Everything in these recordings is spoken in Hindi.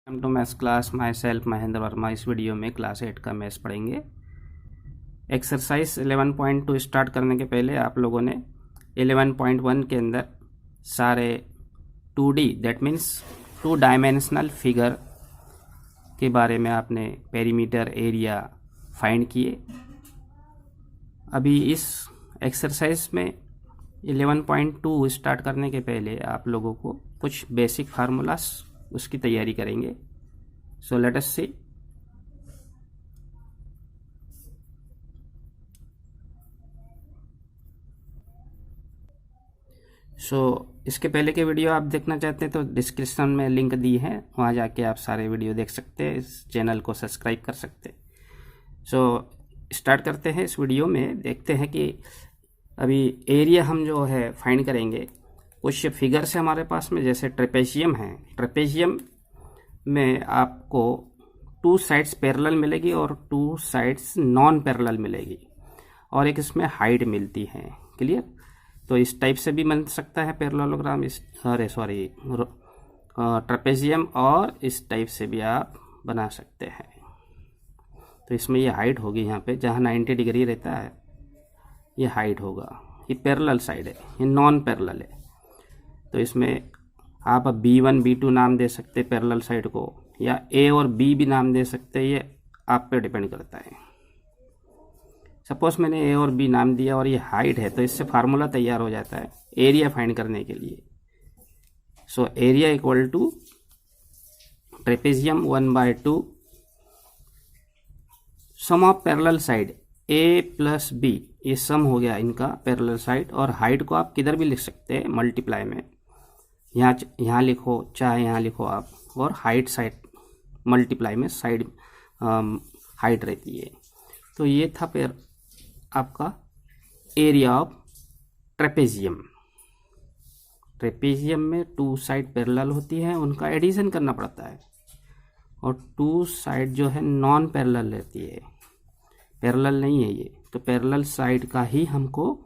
Welcome to maths class. Myself Mahendra Verma. इस वीडियो में क्लास 8 का मैथ्स पढ़ेंगे। एक्सरसाइज 11.2 स्टार्ट करने के पहले आप लोगों ने 11.1 के अंदर सारे 2D that means 2 dimensional figure के बारे में आपने पेरीमीटर एरिया फाइंड किए। अभी इस एक्सरसाइज में 11.2 स्टार्ट करने के पहले आप लोगों को कुछ बेसिक फार्मूलास उसकी तैयारी करेंगे। सो लेट अस सी। इसके पहले के वीडियो आप देखना चाहते हैं तो डिस्क्रिप्शन में लिंक दी है, वहाँ जाके आप सारे वीडियो देख सकते हैं, इस चैनल को सब्सक्राइब कर सकते हैं। स्टार्ट करते हैं। इस वीडियो में देखते हैं कि अभी एरिया हम जो है फाइंड करेंगे। कुछ फिगर्स है हमारे पास में, जैसे ट्रेपेजियम है। ट्रेपेजियम में आपको 2 साइड्स पैरेलल मिलेगी और 2 साइड्स नॉन पैरेलल मिलेगी, और एक इसमें हाइट मिलती है। क्लियर? तो इस टाइप से भी बन सकता है पैरेललोग्राम, ट्रेपेजियम, और इस टाइप से भी आप बना सकते हैं। तो इसमें ये हाइट होगी, यहाँ पे जहाँ 90 डिग्री रहता है ये हाइट होगा। ये पैरेलल साइड है, ये नॉन पैरेलल है। तो इसमें आप B1 B2 नाम दे सकते हैं पैरेलल साइड को, या A और B भी नाम दे सकते हैं, ये आप पे डिपेंड करता है। सपोज मैंने A और B नाम दिया और ये हाइट है, तो इससे फार्मूला तैयार हो जाता है एरिया फाइंड करने के लिए। So area equal to trapezium 1/2 sum of parallel side A plus B, ये सम हो गया इनका पैरेलल साइड। और हाइट को आप किधर भी लिख सकते हैं मल्टीप्लाई में, यहाँ लिखो चाहे यहाँ लिखो आप, और हाइट साइड मल्टीप्लाई में साइड हाइट रहती है। तो ये था आपका एरिया ऑफ ट्रेपेजियम। ट्रेपेजियम में 2 साइड पैरेलल होती है, उनका एडिशन करना पड़ता है, और 2 साइड जो है नॉन पैरेलल रहती है, पैरेलल नहीं है ये। तो पैरेलल साइड का ही हमको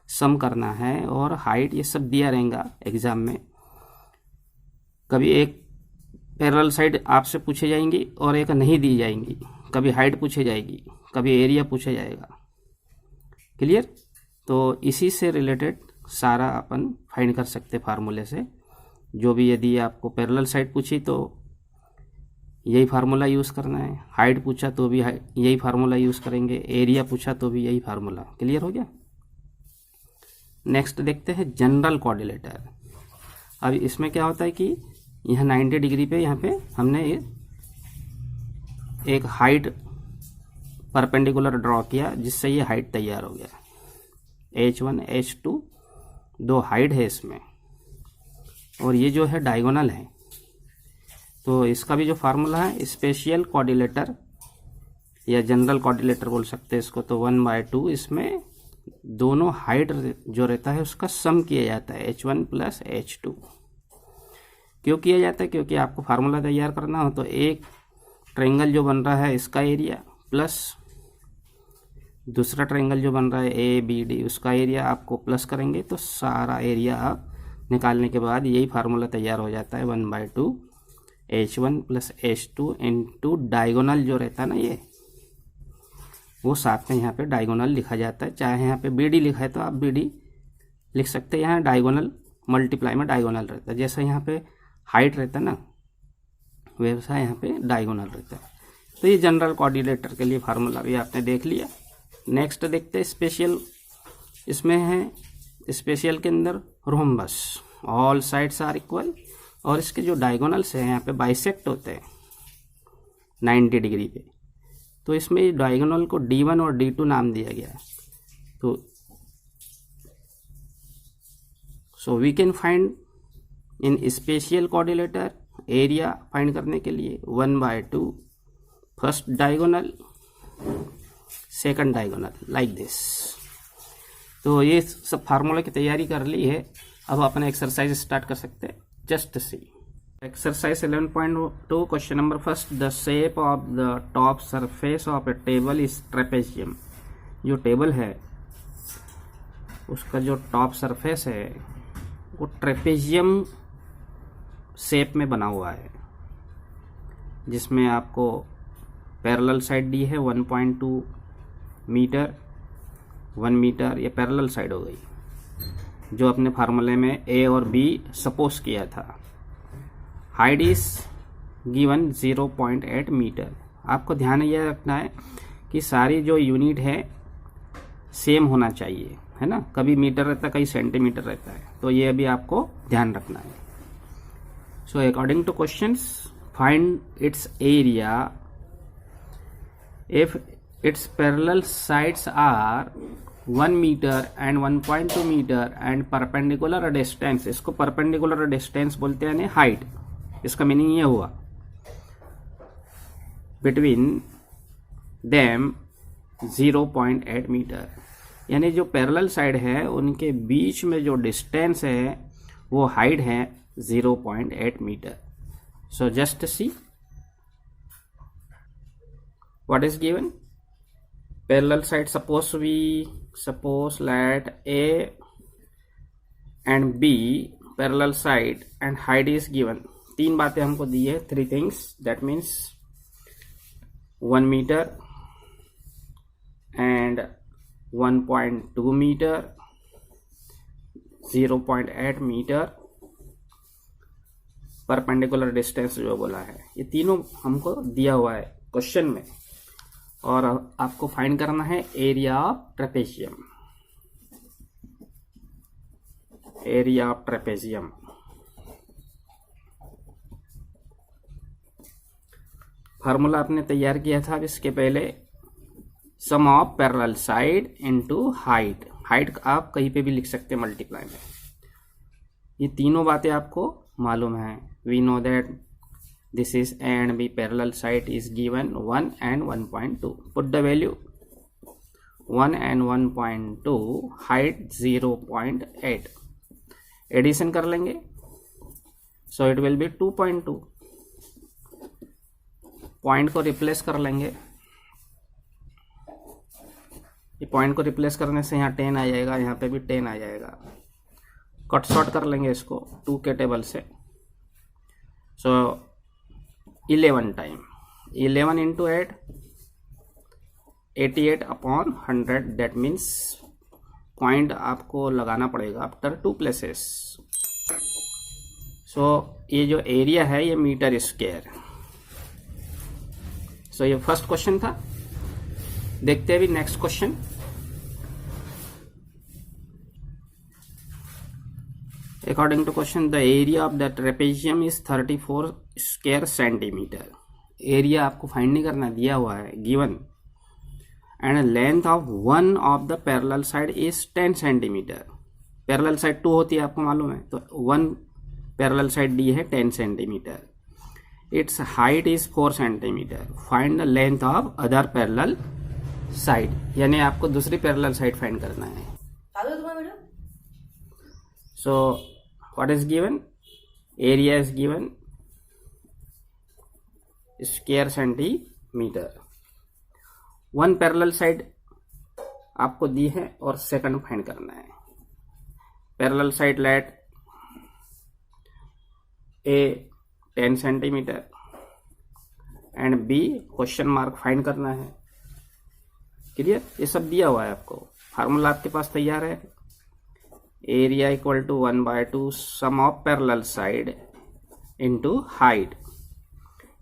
सम करना है, और हाइट ये सब दिया रहेगा एग्जाम में। कभी एक पैरेलल साइड आपसे पूछे जाएंगी और एक नहीं दी जाएंगी, कभी हाइट पूछे जाएगी, कभी एरिया पूछे जाएगा। क्लियर? तो इसी से रिलेटेड सारा अपन फाइंड कर सकते फार्मूले से। जो भी यदि आपको पैरेलल साइड पूछी तो यही फार्मूला यूज़ करना है, हाइट पूछा तो भी यही फार्मूला यूज़ करेंगे, एरिया पूछा तो भी यही फार्मूला। क्लियर हो गया? नेक्स्ट देखते हैं जनरल कोऑर्डिनेटर। अब इसमें क्या होता है कि यहाँ 90 डिग्री पे यहाँ पे हमने एक हाइट परपेंडिकुलर ड्रॉ किया, जिससे ये हाइट तैयार हो गया। H1 H2 2 हाइट है इसमें, और ये जो है डायगोनल है। तो इसका भी जो फार्मूला है स्पेशियल कोऑर्डिनेटर या जनरल कोऑर्डिनेटर बोल सकते हैं इसको, तो 1/2 इसमें दोनों हाइट जो रहता है उसका सम किया जाता है, H1 प्लस H2। क्यों किया जाता है? क्योंकि आपको फार्मूला तैयार करना हो तो एक ट्रायंगल जो बन रहा है इसका एरिया प्लस दूसरा ट्रायंगल जो बन रहा है ABD, उसका एरिया आपको प्लस करेंगे, तो सारा एरिया आप निकालने के बाद यही फार्मूला तैयार हो जाता है 1/2 H1 plus H2 into diagonal जो रहता है ना, ये वो साथ में यहाँ पे डायगोनल लिखा जाता है। चाहे यहाँ पे BD लिखा है तो आप BD लिख सकते हैं, यहाँ डायगोनल मल्टीप्लाई में डायगोनल रहता है। जैसा यहाँ पे हाइट रहता है ना, वैसा यहाँ पे डायगोनल रहता है। तो ये जनरल कोऑर्डिनेटर के लिए फार्मूला भी आपने देख लिया। नेक्स्ट देखते हैं स्पेशल। इसमें है स्पेशल के अंदर rhombus, all sides are equal, और इसके जो डायगोनल्स हैं यहाँ पे बाइसेक्ट होते हैं 90 डिग्री पे। तो इसमें डायगोनल को D1 और D2 नाम दिया गया है। तो so we can find in special coordinator area find करने के लिए 1/2 first diagonal second diagonal like this. तो ये सब फार्मूला की तैयारी कर ली है, अब अपन एक्सरसाइज स्टार्ट कर सकते हैं। Just see exercise 11.2 question number first. The shape of the top surface of A table is trapezium. जो टेबल है उसका जो टॉप सरफेस है वो ट्रेपेजियम शेप में बना हुआ है। जिसमें आपको पैरेलल साइड दी है 1.2 मीटर, 1 मीटर, ये पैरेलल साइड हो गई जो अपने फार्मूले में ए और बी सपोज किया था। Height is given 0.8 metre. आपको ध्यान यह रखना है कि सारी जो यूनिट है सेम होना चाहिए, है ना, कभी मीटर रहता है, कहीं सेंटीमीटर रहता है, तो ये अभी आपको ध्यान रखना है। So according to questions, find its area if its parallel sides are 1 metre and 1.2 metre and perpendicular distance, इसको परपेंडिकुलर डिस्टेंस बोलते हैं, यानी हाइट, इसका मीनिंग ये हुआ बिटवीन देम 0.8 मीटर, यानी जो पैरेलल साइड है उनके बीच में जो डिस्टेंस है वो हाइट है 0.8 metre. So just see what is given. Parallel side, suppose let A and B parallel side and height is given. तीन बातें हमको दी है, 3 things, that means 1 meter and 1.2 meter, 0.8 metre, perpendicular distance जो बोला है, ये तीनों हमको दिया हुआ है क्वेश्चन में, और आपको फाइंड करना है area of trapezium. Area of trapezium formula आपने तैयार किया था इसके पहले, sum of parallel side into height. Height आप कहीं पे भी लिख सकते हैं मल्टीप्लाई में। ये तीनों बातें आपको मालूम है। We know that this is A and B parallel side is given 1 and 1.2. Put the value 1 and 1.2, height 0.8. Addition कर लेंगे, so it will be 2.2. Point को रिप्लेस कर लेंगे, ये पॉइंट को रिप्लेस करने से यहाँ 10 आ जाएगा, यहाँ पे भी 10 आ जाएगा। कट शॉर्ट कर लेंगे इसको 2 के टेबल से। सो 11 time 11 into 8, 88 upon 100, that means point आपको लगाना पड़ेगा आफ्टर 2 प्लेसेस। सो ये जो एरिया है ये मीटर स्क्वायर। सो ये फर्स्ट क्वेश्चन था। देखते हैं भी next question. According to question, the area of the trapezium is 34 square centimeter. Area आपको फाइंड नहीं करना, दिया हुआ है given. And length of one of the parallel side is 10 centimetre. Parallel side 2 होती है, आपको मालूम है, तो 1 पैरेलल साइड दी है 10 centimetre. It's height is 4 centimetre. Find the length of other parallel side, यानी आपको दूसरी पैरेलल साइड फाइंड करना है। So what is given? Area is given square centimeter। 1 parallel side आपको दी है और सेकंड फाइंड करना है। Parallel side let A 10 centimetre and B question mark find करना है। क्लियर? ये सब दिया हुआ है आपको, फार्मूला आपके पास तैयार है। Area equal to 1/2 sum of parallel side into height.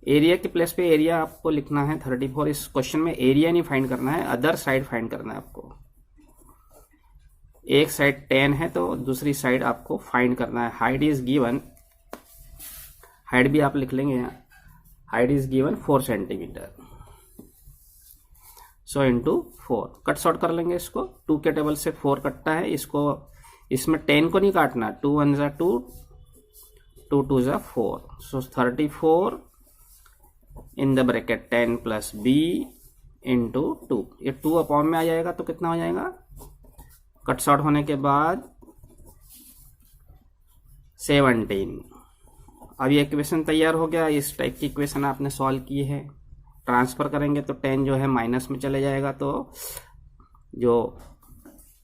Area के प्लेस पे एरिया आपको लिखना है 34। इस क्वेश्चन में एरिया नहीं फाइंड करना है, अदर साइड फाइंड करना है आपको। एक साइड 10 है तो दूसरी साइड आपको फाइंड करना है। हाइट इज गिवन, हाइट भी आप लिख लेंगे यहाँ, height is given 4 centimetre. So into 4 cut short कर लेंगे इसको। 2 के टेबल से 4 कटता है, इसको इसमें 10 को नहीं काटना। 2 1 जा 2, 2 2 जा 4। सो 34 in the bracket 10 plus b into 2। ये 2 अपॉन में आ जाएगा तो कितना हो जाएगा, कट शॉर्ट होने के बाद 17। अब ये इक्वेशन तैयार हो गया। इस टाइप की इक्वेशन आपने सॉल्व की है। ट्रांसफर करेंगे तो 10 जो है माइनस में चले जाएगा, तो जो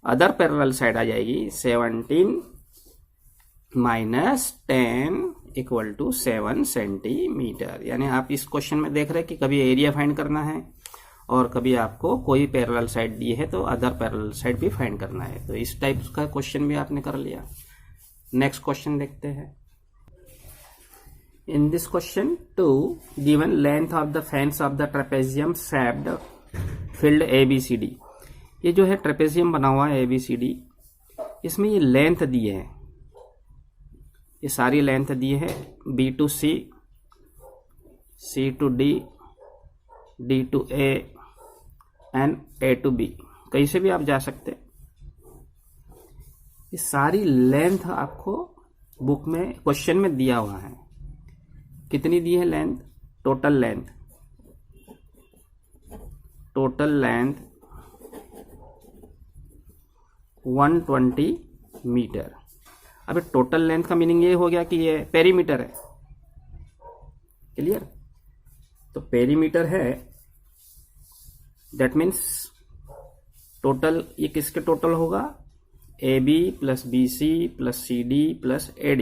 अदर पैरेलल साइड आ जाएगी 17 माइनस 10 इक्वल टू 7 सेंटीमीटर। यानी आप इस क्वेश्चन में देख रहे हैं कि कभी एरिया फाइंड करना है और कभी आपको कोई पैरेलल साइड दी है तो अदर पैरेलल साइड भी फाइंड करना है। तो इस टाइप का क्वेश्चन भी आपने कर लिया। नेक्स्ट क्वेश्चन देखते हैं। In this question 2 given length of the fence of the trapezium shaped field ABCD। ये जो है ट्रेपेजियम बना हुआ है ABCD, इसमें ये लेंथ दी है, ये सारी लेंथ दी है B to C, C to D, D to A and A to B। कहीं से भी आप जा सकते हैं। ये सारी लेंथ आपको बुक में क्वेश्चन में दिया हुआ है। कितनी दी है लेंथ? Total length 120 metre. अब टोटल लेंथ का मीनिंग ये हो गया कि ये पेरीमीटर है। क्लियर? तो पेरीमीटर है, दैट मीन्स टोटल, ये किसके टोटल होगा? AB plus BC plus CD plus AD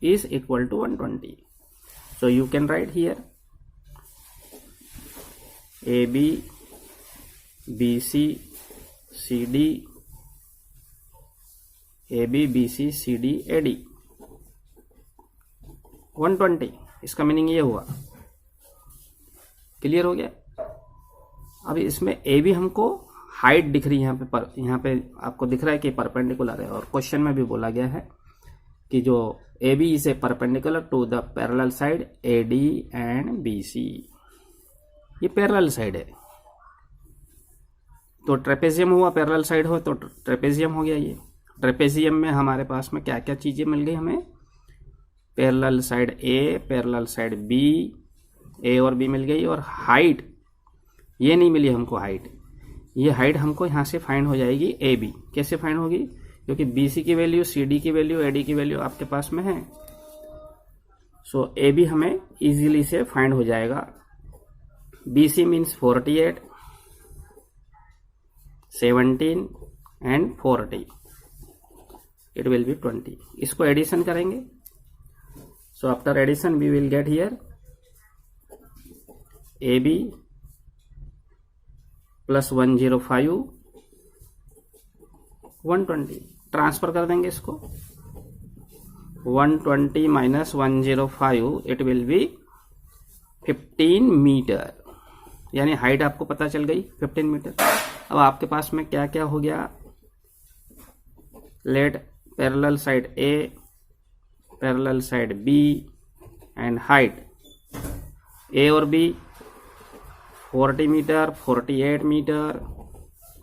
is equal to 120। So you can write here AB BC CD AB BC CD AD 120। इसका मीनिंग ये हुआ। क्लियर हो गया? अब इसमें AB हमको हाइट दिख रही है यहाँ पे आपको दिख रहा है कि परपेंडिकुलर है, और क्वेश्चन में भी बोला गया है कि जो AB is a perpendicular to the parallel side AD and BC। ये पैरेलल साइड है, तो ट्रेपेजियम हुआ, पैरेलल साइड हो तो ट्रेपेजियम हो गया। ये ट्रेपेजियम में हमारे पास में क्या क्या चीजें मिल गई हमें? Parallel side A, parallel side B, A और B मिल गई, और हाइट ये नहीं मिली हमको। हाइट, ये हाइट हमको यहाँ से फाइंड हो जाएगी AB। कैसे फाइंड होगी? क्योंकि BC की वैल्यू, CD की वैल्यू, AD की वैल्यू आपके पास में है। सो AB हमें इजीली से फाइंड हो जाएगा। BC means 48, 17 and 40, it will be 20। इसको एडिशन करेंगे। So after addition we will get here AB plus 105 120। Transfer कर देंगे इसको। 120 minus 105 it will be 15 metre. यानी हाइट आपको पता चल गई 15 मीटर। अब आपके पास में क्या क्या हो गया? Let parallel side A, parallel side B and height A और B 40 मीटर, 48 मीटर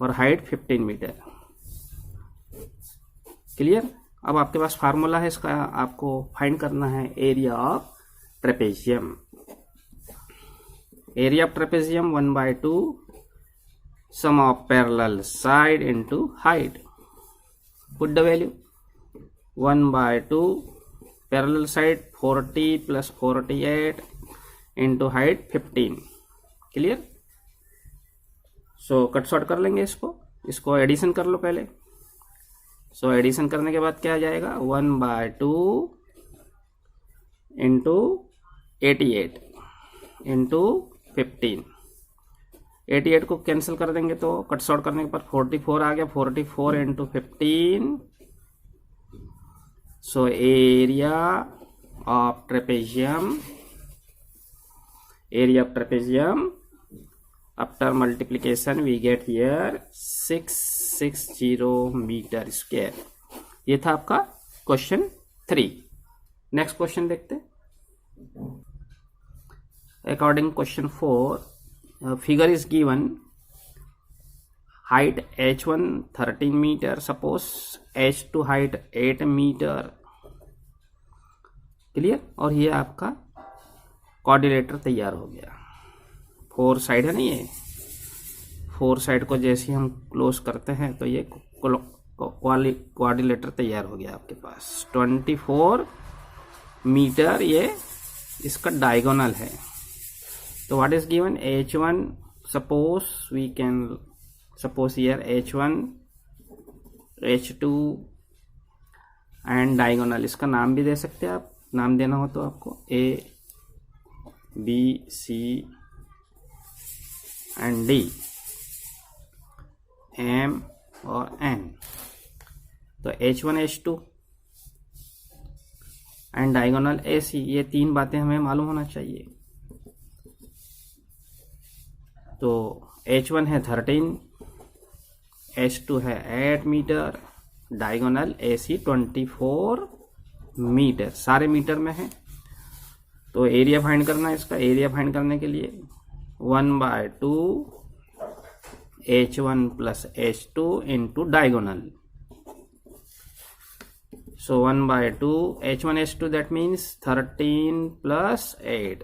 और हाइट 15 मीटर। क्लियर? अब आपके पास फार्मूला है इसका, आपको फाइंड करना है area of trapezium. Area of trapezium 1/2 sum of parallel side into height. Put the value 1/2 parallel side 40 plus 48 into height 15। Clear? So cut short कर लेंगे इसको एडिशन कर लो पहले। सो एडिशन करने के बाद क्या आ जाएगा? 1/2 इंटू 88 इंटू 15। 88 को कैंसिल कर देंगे तो कट शॉर्ट करने के बाद 44 आ गया। 44 into 15। So area of trapezium after multiplication we get here 660 metre square. ये था आपका क्वेश्चन 3। नेक्स्ट क्वेश्चन देखते हैं। According question 4 figure is given height H1 13 metre, suppose H2 height 8 metre. Clear? और ये आपका कोऑर्डिनेटर तैयार हो गया। 4 साइड है ना, ये 4 साइड को जैसे हम क्लोज करते हैं तो ये कोऑर्डिनेटर तैयार हो गया आपके पास। 24 मीटर ये इसका डायगोनल है। तो what is given? H1, suppose we can suppose here H1, H2 and diagonal, इसका नाम भी दे सकते हैं आप। नाम देना हो तो आपको A, B, C and D, M और N। तो H1 H2 and diagonal AC, ये तीन बातें हमें मालूम होना चाहिए। तो H1 है 13, H2 है 8 मीटर, डायगोनल AC 24 मीटर, सारे मीटर में है। तो एरिया फाइंड करना है इसका। एरिया फाइंड करने के लिए 1/2 H1 plus H2 into diagonal. So 1/2 H1 H2 that means 13 plus 8,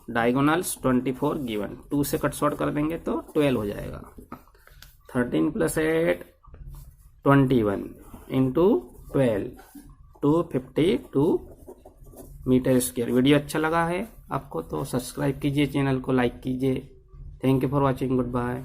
diagonals 24 given, 2 से कट शॉर्ट कर देंगे तो 12 हो जाएगा। 13 plus 8 21 into 12 252 metre square. Video अच्छा लगा है आपको तो सब्सक्राइब कीजिए, चैनल को लाइक कीजिए। Thank you for watching, good bye.